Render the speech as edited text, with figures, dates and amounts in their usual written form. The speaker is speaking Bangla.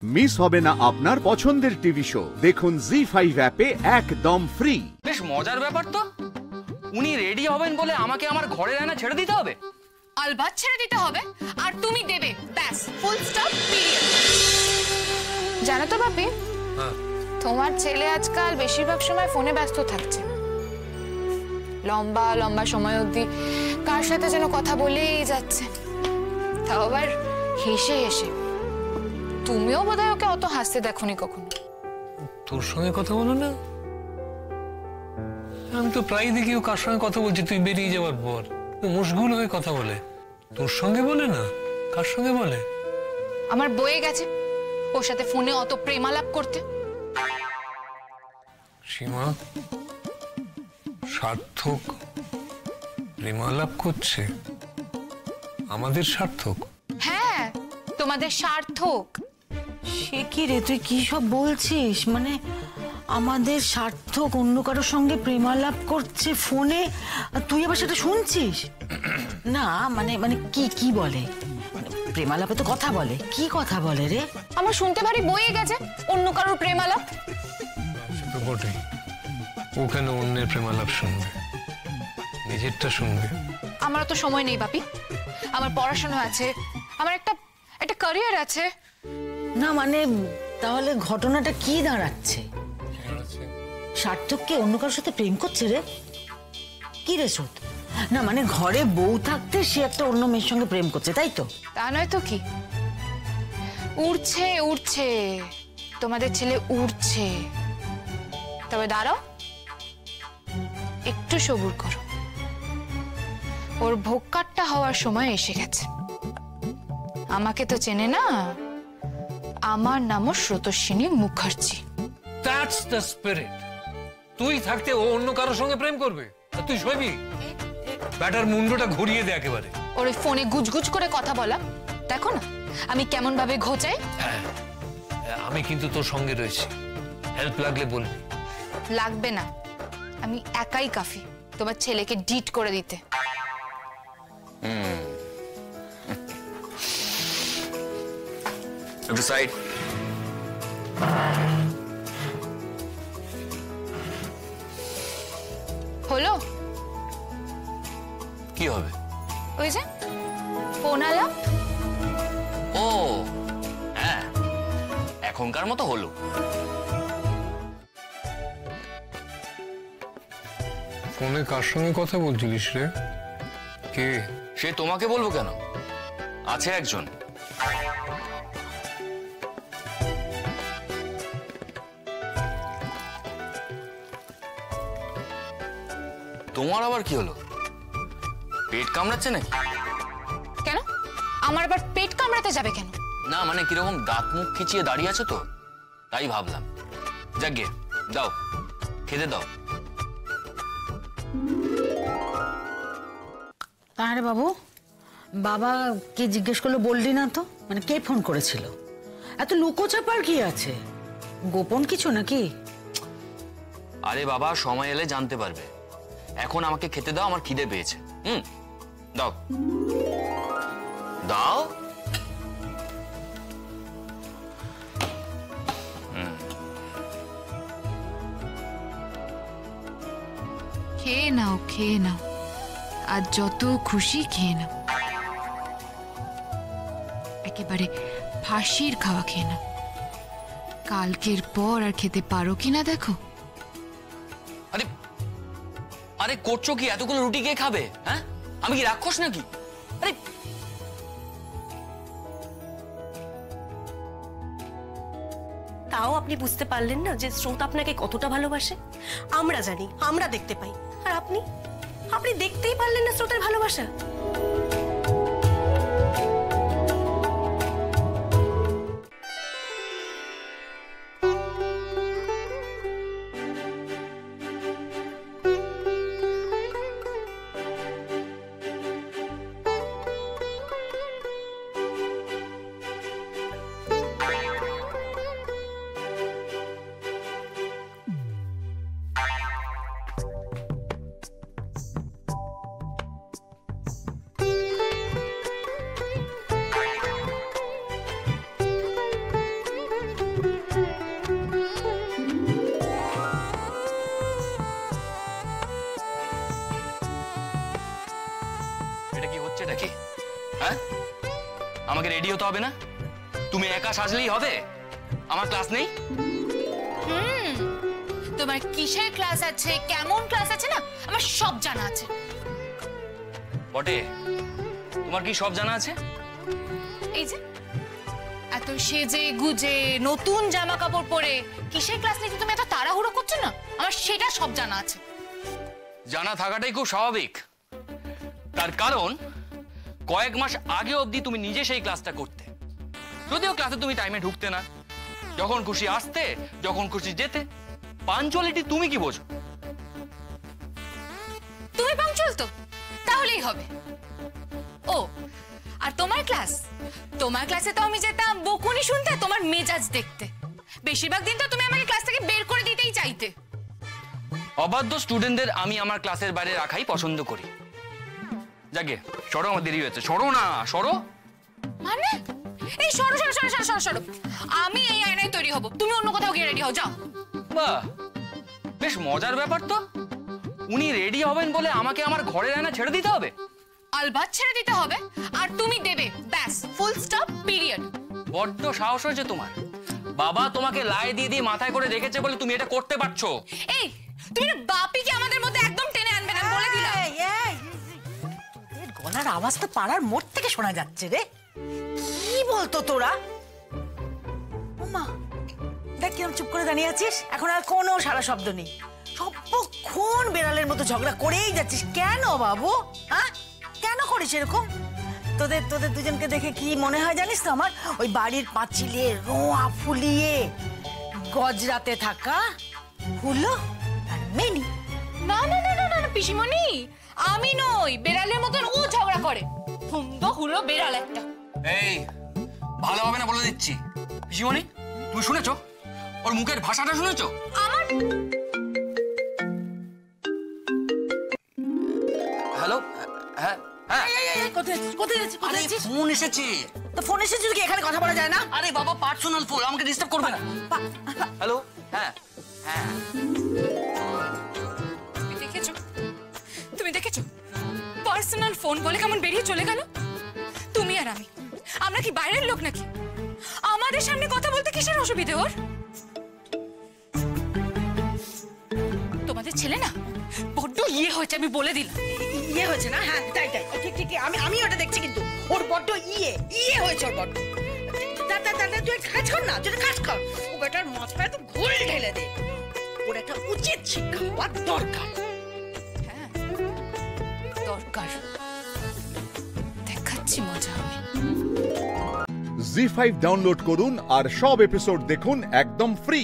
মিস হবে না আপনার পছন্দের টিভি শো। দেখুন জি5 অ্যাপে একদম ফ্রি। বেশ মজার ব্যাপার তো। উনি রেডি হবেন বলে আমাকে আমার ঘরের আয়না ছেড়ে দিতে হবে? আলবাত ছেড়ে দিতে হবে, আর তুমি দেবে, ব্যাস, ফুল স্টপ, পিরিয়ড। জানো তো বাপি, তোমার ছেলে আজকাল বেশিরভাগ সময় ফোনে ব্যস্ত থাকছে। লম্বা লম্বা সময় অবধি কার সাথে যেন কথা বলেই যাচ্ছে, তাও আবার হেসে হেসে। তুমিও বোধহয় ওকে অত হাসতে দেখোনি কখনো। তোর সঙ্গে কথা বলো না? আমি তো প্রায় দেখি ও কার সঙ্গে কথা বলছে তুই বেরিয়ে যাওয়ার পর। মশগুল হয়ে কথা বলে। তোর সঙ্গে বলে না, কার সঙ্গে বলে? আমার বয়ে গেছে ওর সাথে ফোনে অত প্রেমালাপ করতে। সীমা সার্থক প্রেমালাপ করছে? আমাদের সার্থক? হ্যাঁ, তোমাদের সার্থক। সে কি রে, তুই কি সব বলছিস? মানে আমাদের সার্থক অন্য কারোর সঙ্গে প্রেমালাপ করছে ফোনে, আর তুই আবার সেটা শুনছিস? না মানে মানে কি কি বলে? প্রেমালাপে তো কথা বলে, কি কথা বলে রে? আমার শুনতে ভারী বয়ে গেছে অন্য কারোর প্রেমালাপ। তো বটেই, ও কেন অন্যের প্রেমালাপ শুনবে? নিজেরটা শুনবে। আমার তো সময় নেই বাপি, আমার পড়াশোনা আছে, আমার একটা ক্যারিয়ার আছে। না মানে তাহলে ঘটনাটা কি দাঁড়াচ্ছে? সার্থককে অন্য কারোর সাথে প্রেম করছে রে? কি রে সুত? না মানে ঘরে বউ থাকতে সে একটা অন্য মেয়ের সঙ্গে প্রেম করছে, তাই তো? তা নয় তো কি, উড়ছে উড়ছে, তোমাদের ছেলে উড়ছে। তবে দাঁড়াও, একটু সবুর করো, ওর ভোক্কারটা হওয়ার সময় এসে গেছে। আমাকে তো চেনে না, আমার নামও Srotoswini Mukherjee. That's the spirit. তুই থাকতে ও অন্য কারোর সঙ্গে প্রেম করবে আর তুই সইবি? ব্যাটার মুন্ডটা ঘুরিয়ে দে একেবারে। ওর ফোনে গুজগুজ করে কথা বলা দেখো না আমি কেমন ভাবে ঘোচাই। হ্যাঁ, আমি কিন্তু তোর সঙ্গে রয়েছি, হেল্প লাগলে বলবি। লাগবে না, আমি একাই কাফি তোমার ছেলেকে ডিট করে দিতে। একটু সাইড। হলো? কি হবে? ওই যে ফোন আলাপ। ও হ্যাঁ, এখনকার মতো হলো। ফোনে কার সঙ্গে কথা বলছিলিস রে? কে? সে তোমাকে বলবো কেন, আছে একজন। তোমার আবার কি হলো? পেট কামড়াচ্ছে নাকি? কেন আমার আবার পেট কামড়াতে যাবে কেন? না মানে কিরকম দাঁত মুখ খিচিয়ে দাঁড়িয়ে আছে তো, তাই ভাবলাম। যাক গে, দাও খেতে দাও। আরে বাবু, বাবা কে জিজ্ঞেস করলো বললি না তো? মানে কে ফোন করেছিল? এত লুকোচাপার কি আছে? গোপন কিছু নাকি? আরে বাবা, সময় এলে জানতে পারবে। এখন আমাকে খেতে দাও, আমার খিদে পেয়েছে। দাও দাও। খেয়ে নাও খেয়ে নাও, আর যত খুশি খেয়ে নাও, একেবারে ফাঁসির খাওয়া খেয়ে নাও। কালকের পর আর খেতে পারো কিনা দেখো। আরে আরে করছো কি? এতগুলো রুটি কে খাবে? হ্যাঁ, আমি কি রাক্ষস নাকি? আরে তাও আপনি বুঝতে পারলেন না যে স্রোত আপনাকে কতটা ভালোবাসে? আমরা জানি, আমরা দেখতে পাই, আর আপনি আপনি দেখতেই পারলেন না স্রোতের ভালোবাসা। রেডি হতে হবে না? তুমি একা সাজলেই হবে? আমার ক্লাস নেই? তোমার কিসের ক্লাস আছে, কেমন ক্লাস আছে না আমার সব জানা আছে। বটে, তোমার কি সব জানা আছে? এই যে এত সেজে গুজে নতুন জামা কাপড় পরে কিসের ক্লাস নিতে তুমি এত তাড়াহুড়ো করছো না, আমার সেটা সব জানা আছে। জানা থাকাটাই খুব স্বাভাবিক, তার কারণ কয়েক মাস আগে অবধি তুমি নিজে সেই ক্লাসটা করতে। যদিও ক্লাসে তুমি টাইমে ঢুকতে না, যখন খুশি আসতে, যখন খুশি যেতে। পাঞ্চুয়ালিটি তুমি কি বোঝো? তুমি পাংচুয়াল তো, তাহলেই হবে। ও আর তোমার ক্লাস, তোমার ক্লাসে তো আমি যেতাম বকুনি শুনতে, তোমার মেজাজ দেখতে। বেশিরভাগ দিন তো তুমি আমাকে ক্লাস থেকে বের করে দিতেই চাইতে। অবাধ্য স্টুডেন্টদের আমি আমার ক্লাসের বাইরে রাখাই পছন্দ করি। যাকে সরো, আমার দেরি হয়েছে। সরো না, সরো। মানে এই সরো সরো সরো সরো সরো সরো, আমি এই আয়নায় তৈরি হব, তুমি অন্য কোথাও গিয়ে রেডি হও, যাও। বাহ, বেশ মজার ব্যাপার তো। উনি রেডি হবেন বলে আমাকে আমার ঘরের আয়না ছেড়ে দিতে হবে? আলবাত ছেড়ে দিতে হবে, আর তুমি দেবে, ব্যাস, ফুল স্টপ, পিরিয়ড। বড্ড সাহস হয়েছে তোমার। বাবা তোমাকে লাই দিয়ে দিয়ে মাথায় করে রেখেছে বলে তুমি এটা করতে পারছো। এই তুমি না বাপিকে আমাদের মধ্যে একদম টেনে আনবে না, বলে দিলাম। তোদের গলার আওয়াজ তো পাড়ার মোড় থেকে শোনা যাচ্ছে রে। কি বলতো তোরা? ওমা, দেখ কিরম চুপ করে দাঁড়িয়ে আছিস, এখন আর কোনো সারা শব্দ নেই। সবক্ষণ বেড়ালের মতো ঝগড়া করেই যাচ্ছিস কেন বাবু? হ্যাঁ, কেন করিস এরকম? তোদের তোদের দুজনকে দেখে কি মনে হয় জানিস তো আমার? ওই বাড়ির পাঁচিলে রোয়া ফুলিয়ে গজরাতে থাকা হুলো আর মেনি। না না না না না পিসিমণি, আমি নই, বেড়ালের মতন ও ঝগড়া করে। হুম্বা হুলো বেড়াল একটা। এই ভালো হবে না বলে দিচ্ছি। পিসিমণি, তুমি শুনেছো? ওর মুখের ভাষাটা শুনেছো? আমার হ্যালো, হ্যাঁ হ্যাঁ। কোথায় যাচ্ছিস? ফোন এসেছে। তো ফোন এসেছিস কি? এখানে কথা বলা যায় না? আরে বাবা, পার্সোনাল ফোন, আমাকে ডিস্টার্ব করবে না। হ্যালো, হ্যাঁ হ্যাঁ। তুমি দেখেছো পার্সোনাল ফোন বলে কেমন বেরিয়ে চলে গেল? তুমি আর আমি, আমরা কি বাইরের লোক নাকি? আমাদের সামনে কথা বলতে কিসের অসুবিধে ওর? তোমাদের ছেলে না বড্ড ইয়ে হয়েছে, আমি বলে দিলাম। ইয়ে হয়েছে না? হ্যাঁ, তাই তাই, ঠিক ঠিক, আমি ওটা দেখছি, কিন্তু ওর বড্ড ইয়ে হয়েছে, ওর বড্ড। দাদা দাদা, তুই কাজ কর না, তুই কাজ কর। ও বেটার মাথায় তো ঘোল ঢেলে দে। ওর একটা উচিত শিক্ষা হওয়ার দরকার। হ্যাঁ দরকার, দেখাচ্ছি মজা আমি। জি5 ডাউনলোড করুন আর সব এপিসোড দেখুন একদম ফ্রি।